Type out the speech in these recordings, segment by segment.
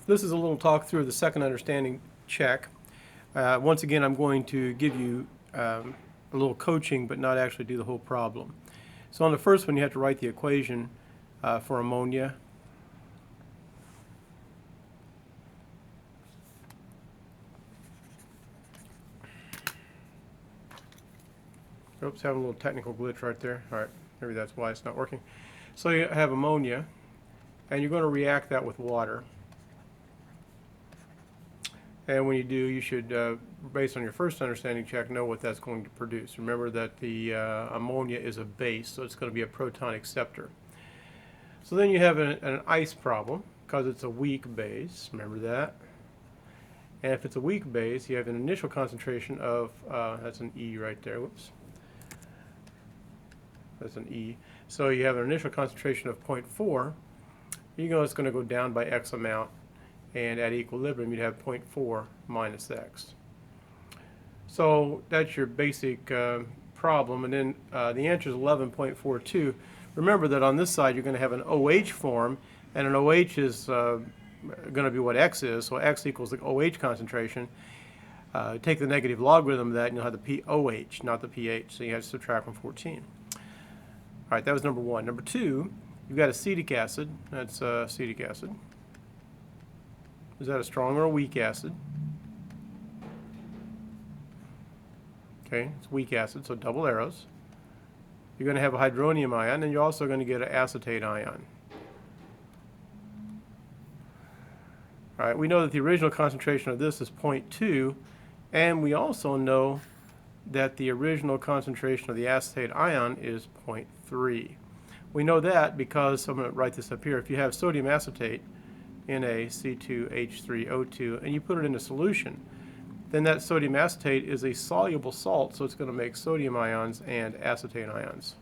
This is a little talk through the second understanding check. Once again, I'm going to give you a little coaching, but not actually do the whole problem. So on the first one, you have to write the equation for ammonia. Oops, having a little technical glitch right there. All right, maybe that's why it's not working. So you have ammonia, and you're going to react that with water. And when you do, you should, based on your first understanding check, know what that's going to produce. Remember that the ammonia is a base, so it's going to be a proton acceptor. So then you have an ice problem, because it's a weak base. Remember that. And if it's a weak base, you have an initial concentration of, that's an E right there, whoops. That's an E. So you have an initial concentration of 0.4. You know it's going to go down by X amount. And at equilibrium, you'd have 0.4 minus X. So that's your basic problem. And then the answer is 11.42. Remember that on this side, you're going to have an OH form. And an OH is going to be what X is. So X equals the OH concentration. Take the negative logarithm of that, and you'll have the POH, not the pH. So you have to subtract from 14. All right, that was number one. Number two, you've got acetic acid. That's acetic acid. Is that a strong or a weak acid? Okay, it's weak acid, so double arrows. You're going to have a hydronium ion, and you're also going to get an acetate ion. All right, we know that the original concentration of this is 0.2, and we also know that the original concentration of the acetate ion is 0.3. We know that because, I'm going to write this up here, if you have sodium acetate, NaC2H3O2, and you put it in a solution, then that sodium acetate is a soluble salt, so it's going to make sodium ions and acetate ions.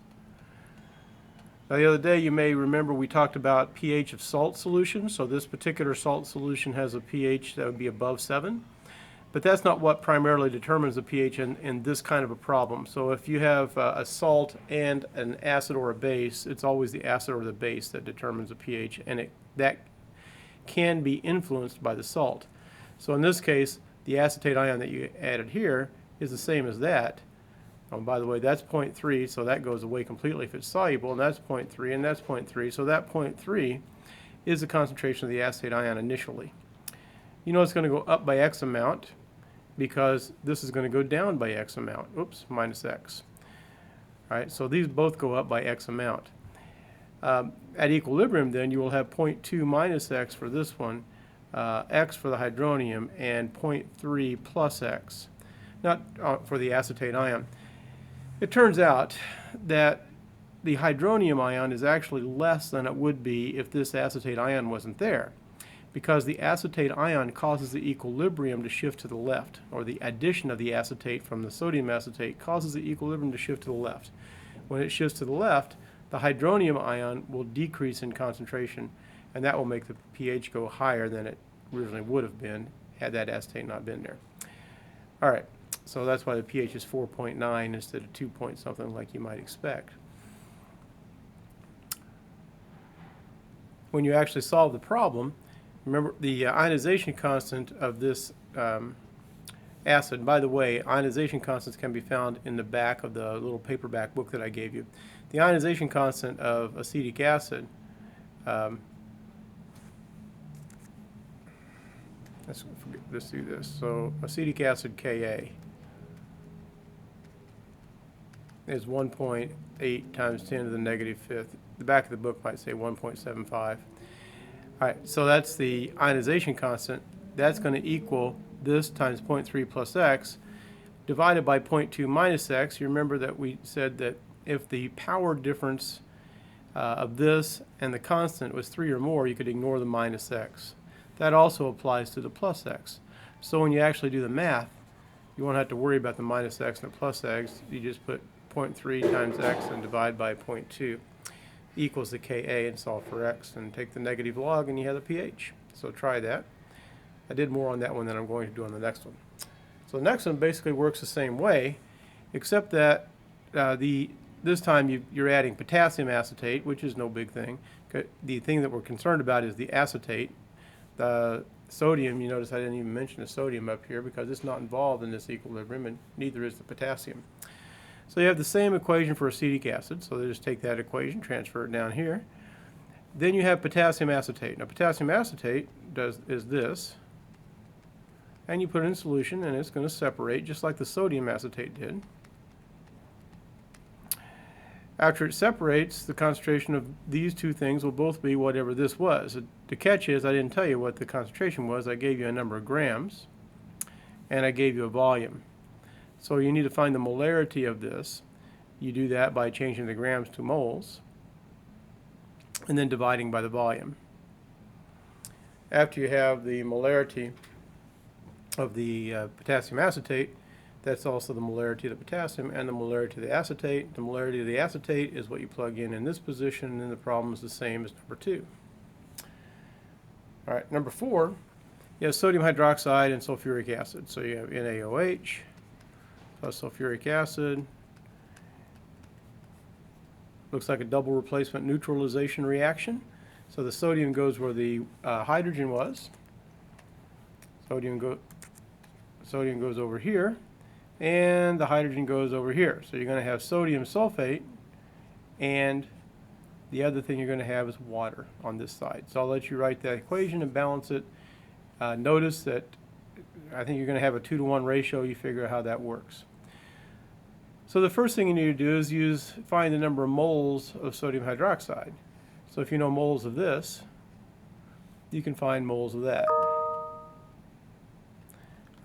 Now the other day you may remember we talked about pH of salt solutions, so this particular salt solution has a pH that would be above 7. But that's not what primarily determines the pH in this kind of a problem. So if you have a salt and an acid or a base, it's always the acid or the base that determines the pH, and that can be influenced by the salt. So in this case, the acetate ion that you added here is the same as that. Oh, by the way, that's 0.3, so that goes away completely if it's soluble, and that's 0.3, and that's 0.3. So that 0.3 is the concentration of the acetate ion initially. You know it's going to go up by X amount because this is going to go down by X amount. Oops, minus X. All right, so these both go up by X amount. At equilibrium, then, you will have 0.2 minus X for this one, X for the hydronium, and 0.3 plus X, not for the acetate ion. It turns out that the hydronium ion is actually less than it would be if this acetate ion wasn't there, because the acetate ion causes the equilibrium to shift to the left, or the addition of the acetate from the sodium acetate causes the equilibrium to shift to the left. When it shifts to the left, the hydronium ion will decrease in concentration, and that will make the pH go higher than it originally would have been had that acetate not been there. All right, so that's why the pH is 4.9 instead of 2 point something like you might expect. When you actually solve the problem, remember the ionization constant of this acid. By the way, ionization constants can be found in the back of the little paperback book that I gave you. The ionization constant of acetic acid, let's do this. So acetic acid Ka is 1.8 times 10 to the negative fifth. The back of the book might say 1.75. All right, so that's the ionization constant. That's going to equal this times 0.3 plus X divided by 0.2 minus X. You remember that we said that if the power difference of this and the constant was 3 or more, you could ignore the minus X. That also applies to the plus X. So when you actually do the math, you won't have to worry about the minus X and the plus X. You just put 0.3 times X and divide by 0.2 equals the Ka and solve for X, and take the negative log and you have the pH. So try that. I did more on that one than I'm going to do on the next one. So the next one basically works the same way, except that this time you're adding potassium acetate, which is no big thing. The thing that we're concerned about is the acetate. sodium, you notice I didn't even mention the sodium up here because it's not involved in this equilibrium, and neither is the potassium. So you have the same equation for acetic acid, so they just take that equation, transfer it down here. Then you have potassium acetate. Now potassium acetate is this, and you put it in solution and it's going to separate just like the sodium acetate did. After it separates, the concentration of these two things will both be whatever this was. The catch is I didn't tell you what the concentration was. I gave you a number of grams, and I gave you a volume. So you need to find the molarity of this. You do that by changing the grams to moles, and then dividing by the volume. After you have the molarity of the potassium acetate, that's also the molarity of the potassium and the molarity of the acetate. The molarity of the acetate is what you plug in this position, and then the problem is the same as number 2. All right, number 4, you have sodium hydroxide and sulfuric acid. So you have NaOH plus sulfuric acid. Looks like a double replacement neutralization reaction. So the sodium goes where the hydrogen was. Sodium goes over here, and the hydrogen goes over here. So you're going to have sodium sulfate, and the other thing you're going to have is water on this side. So I'll let you write that equation and balance it. Notice that I think you're going to have a 2-to-1 ratio. You figure out how that works. So the first thing you need to do is find the number of moles of sodium hydroxide. So if you know moles of this, you can find moles of that.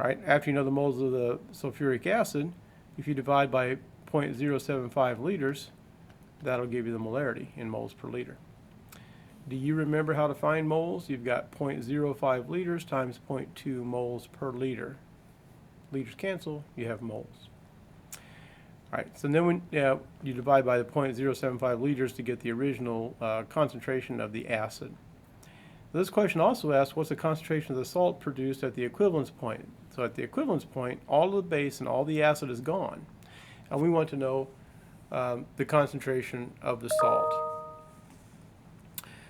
All right, after you know the moles of the sulfuric acid, if you divide by 0.075 liters, that'll give you the molarity in moles per liter. Do you remember how to find moles? You've got 0.05 liters times 0.2 moles per liter. Liters cancel, you have moles. All right, so then when you divide by the 0.075 liters to get the original concentration of the acid. This question also asks, what's the concentration of the salt produced at the equivalence point? So at the equivalence point, all of the base and all the acid is gone. And we want to know the concentration of the salt.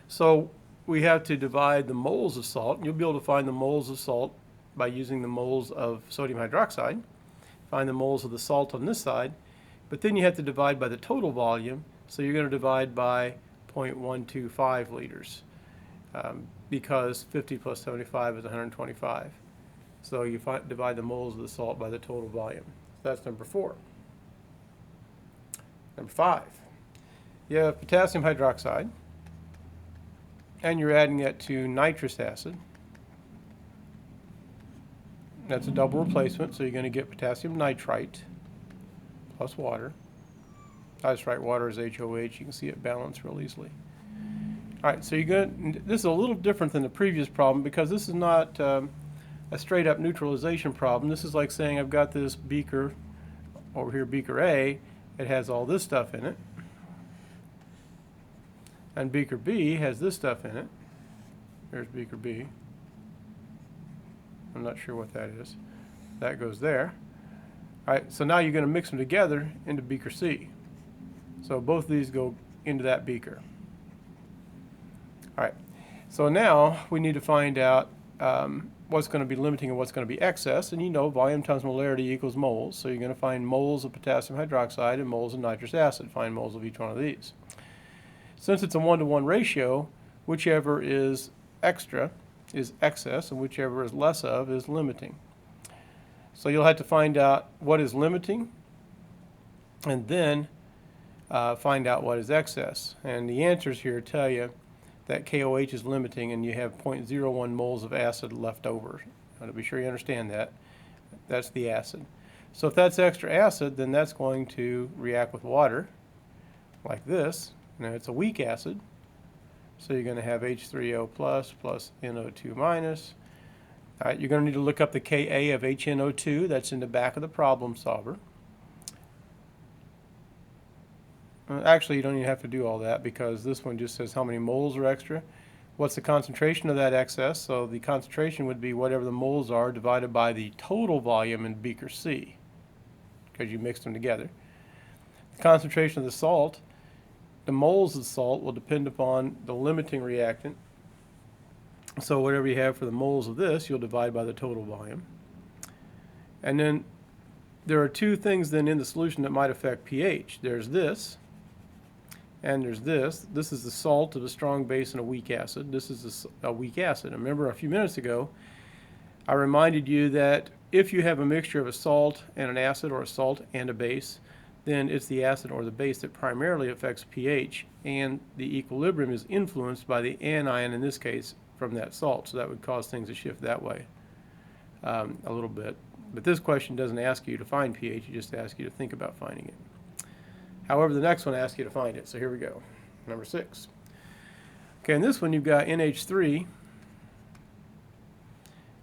So we have to divide the moles of salt. You'll be able to find the moles of salt by using the moles of sodium hydroxide. Find the moles of the salt on this side. But then you have to divide by the total volume. So you're going to divide by 0.125 liters. Because 50 plus 75 is 125. So you divide the moles of the salt by the total volume. That's number 4. Number 5, you have potassium hydroxide, and you're adding it to nitrous acid. That's a double replacement, so you're going to get potassium nitrite plus water. I just write water as HOH. You can see it balanced real easily. All right, so this is a little different than the previous problem because this is not a straight up neutralization problem. This is like saying I've got this beaker over here, beaker A. It has all this stuff in it. And beaker B has this stuff in it. There's beaker B. I'm not sure what that is. That goes there. All right, so now you're going to mix them together into beaker C. So both of these go into that beaker. All right, so now we need to find out what's going to be limiting and what's going to be excess. And you know volume times molarity equals moles. So you're going to find moles of potassium hydroxide and moles of nitrous acid. Find moles of each one of these. Since it's a 1-to-1 ratio, whichever is extra is excess and whichever is less of is limiting. So you'll have to find out what is limiting and then find out what is excess. And the answers here tell you that KOH is limiting and you have 0.01 moles of acid left over. Now, to be sure you understand that, that's the acid. So if that's extra acid, then that's going to react with water like this. Now it's a weak acid, so you're going to have H3O plus NO2 minus. All right, you're going to need to look up the Ka of HNO2. That's in the back of the problem solver. Actually, you don't even have to do all that because this one just says how many moles are extra. What's the concentration of that excess? So the concentration would be whatever the moles are divided by the total volume in beaker C because you mixed them together. The concentration of the salt, the moles of salt will depend upon the limiting reactant So whatever you have for the moles of this, you'll divide by the total volume. And then there are two things then in the solution that might affect pH. There's this, and there's this. This is the salt of a strong base and a weak acid. This is a weak acid. And remember a few minutes ago, I reminded you that if you have a mixture of a salt and an acid, or a salt and a base, then it's the acid or the base that primarily affects pH, and the equilibrium is influenced by the anion, in this case, from that salt. So that would cause things to shift that way a little bit. But this question doesn't ask you to find pH, it just asks you to think about finding it. However, the next one asks you to find it. So here we go, number 6. Okay, in this one you've got NH3,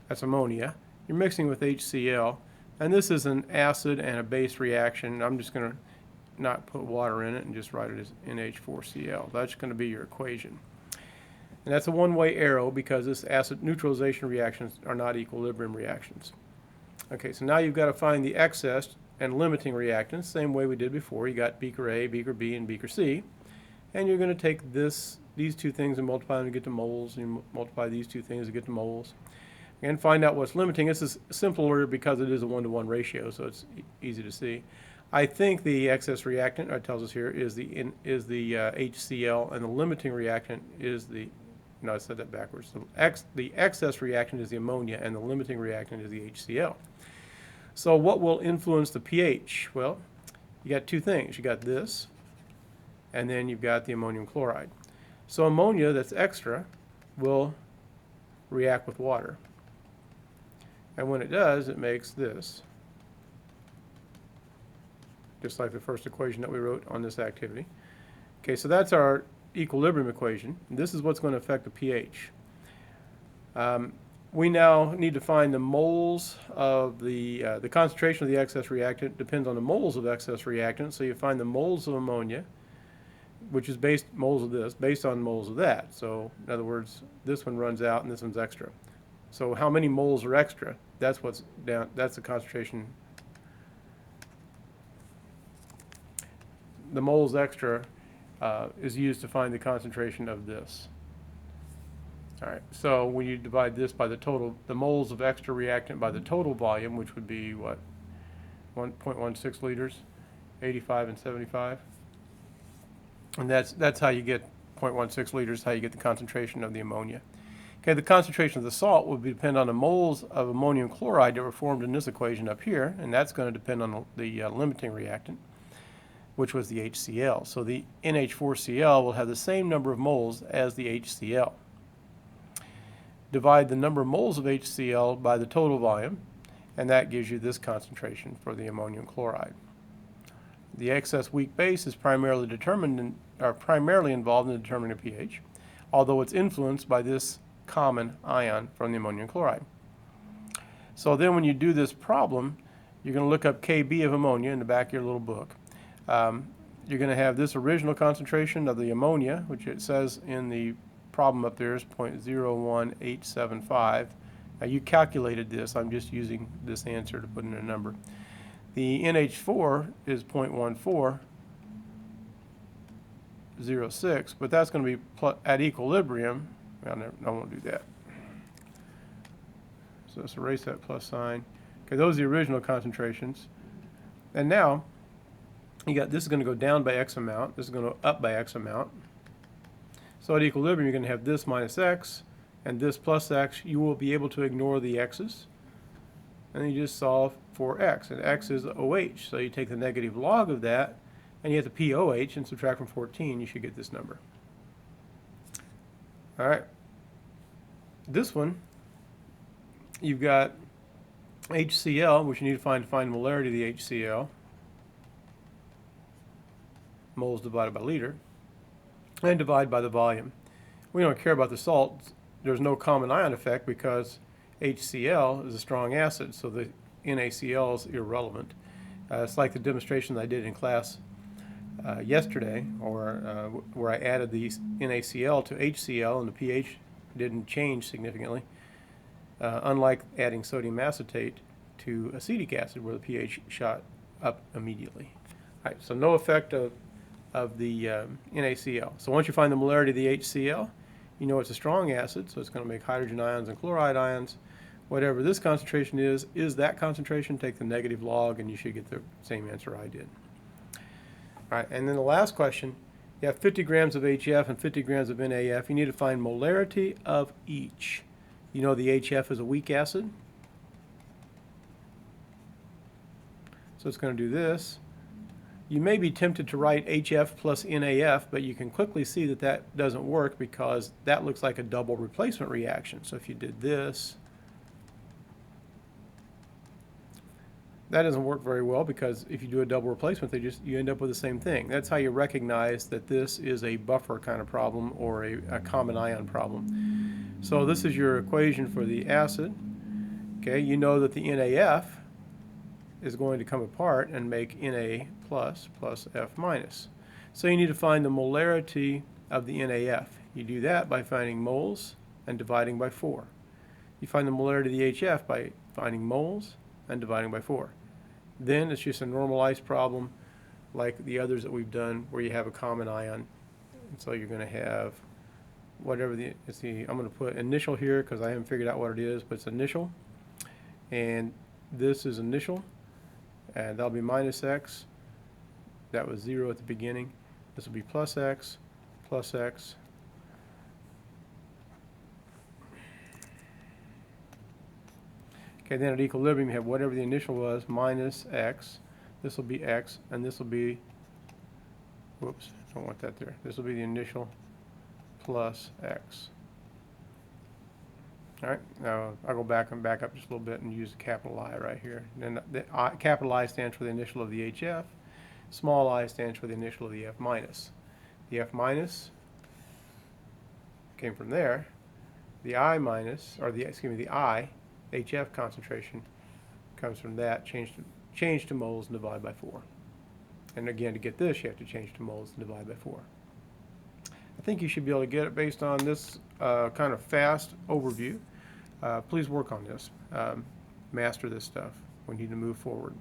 that's ammonia. You're mixing with HCl, and this is an acid and a base reaction. I'm just going to not put water in it and just write it as NH4Cl. That's going to be your equation. And that's a one-way arrow because this acid neutralization reactions are not equilibrium reactions. Okay, so now you've got to find the excess and limiting reactants, same way we did before. You got beaker A, beaker B, and beaker C. And you're going to take these two things and multiply them to get to moles, and you multiply these two things to get to moles. And find out what's limiting. This is simpler because it is a 1-to-1 ratio, so it's easy to see. I think the excess reactant, it tells us here, is the HCl, and the limiting reactant is the, no, I said that backwards. The excess reactant is the ammonia, and the limiting reactant is the HCl. So what will influence the pH? Well, you got two things. You got this, and then you've got the ammonium chloride. So ammonia that's extra will react with water. And when it does, it makes this, just like the first equation that we wrote on this activity. Okay, so that's our equilibrium equation. This is what's going to affect the pH. We now need to find the moles of the concentration of the excess reactant depends on the moles of excess reactant. So you find the moles of ammonia, which is moles of this, based on moles of that. So in other words, this one runs out and this one's extra. So how many moles are extra? That's what's down. That's the concentration. The moles extra is used to find the concentration of this. All right. So when you divide this by the total, the moles of extra reactant by the total volume, which would be what, 1.16 liters, 85 and 75, and that's how you get 0.16 liters. How you get the concentration of the ammonia. Okay, the concentration of the salt would depend on the moles of ammonium chloride that were formed in this equation up here, and that's going to depend on the limiting reactant, which was the HCl. So the NH4Cl will have the same number of moles as the HCl. Divide the number of moles of HCl by the total volume, and that gives you this concentration for the ammonium chloride. The excess weak base is primarily involved in determining the pH, although it's influenced by this common ion from the ammonium chloride. So then when you do this problem, you're going to look up Kb of ammonia in the back of your little book. You're going to have this original concentration of the ammonia, which it says in the problem up there is 0.01875. Now you calculated this. I'm just using this answer to put in a number. The NH4 is 0.1406, but that's going to be at equilibrium. Well, I won't do that. So let's erase that plus sign. Okay, those are the original concentrations. And now, you got this is going to go down by X amount. This is going to go up by X amount. So at equilibrium, you're going to have this minus X and this plus X. You will be able to ignore the X's. And then you just solve for X. And X is OH. So you take the negative log of that, and you have to POH and subtract from 14. You should get this number. All right, this one, you've got HCl, which you need to find the molarity of the HCl, moles divided by liter, and divide by the volume. We don't care about the salt. There's no common ion effect because HCl is a strong acid, so the NaCl is irrelevant. It's like the demonstration that I did in class yesterday, where I added the NaCl to HCl and the pH didn't change significantly, unlike adding sodium acetate to acetic acid where the pH shot up immediately. All right, so no effect of the NaCl. So once you find the molarity of the HCl, You know it's a strong acid, so it's going to make hydrogen ions and chloride ions. Whatever this concentration is that concentration. Take the negative log and you should get the same answer I did. All right, and then the last question, you have 50 grams of HF and 50 grams of NAF. You need to find molarity of each. You know the HF is a weak acid. So it's going to do this. You may be tempted to write HF plus NAF, but you can quickly see that that doesn't work because that looks like a double replacement reaction. So if you did this, that doesn't work very well because if you do a double replacement, you end up with the same thing. That's how you recognize that this is a buffer kind of problem or a common ion problem. So this is your equation for the acid. Okay, you know that the NAF is going to come apart and make Na plus F minus. So you need to find the molarity of the NAF. You do that by finding moles and dividing by 4. You find the molarity of the HF by finding moles and dividing by 4. Then it's just a normalized problem like the others that we've done where you have a common ion. And so you're going to have whatever I'm going to put initial here because I haven't figured out what it is, but it's initial. And this is initial, and that'll be minus x. That was 0 at the beginning. This will be plus x, plus x. Okay, then at equilibrium you have whatever the initial was minus x. This will be x, and this will be, whoops, don't want that there. This will be the initial plus x. All right, now I'll go back and back up just a little bit and use the capital I right here. And then the capital I stands for the initial of the HF. Small I stands for the initial of the F minus. The F minus came from there. The I minus, or the I, HF concentration comes from that, change to moles and divide by 4. And again, to get this, you have to change to moles and divide by 4. I think you should be able to get it based on this kind of fast overview. Please work on this. Master this stuff. We need to move forward.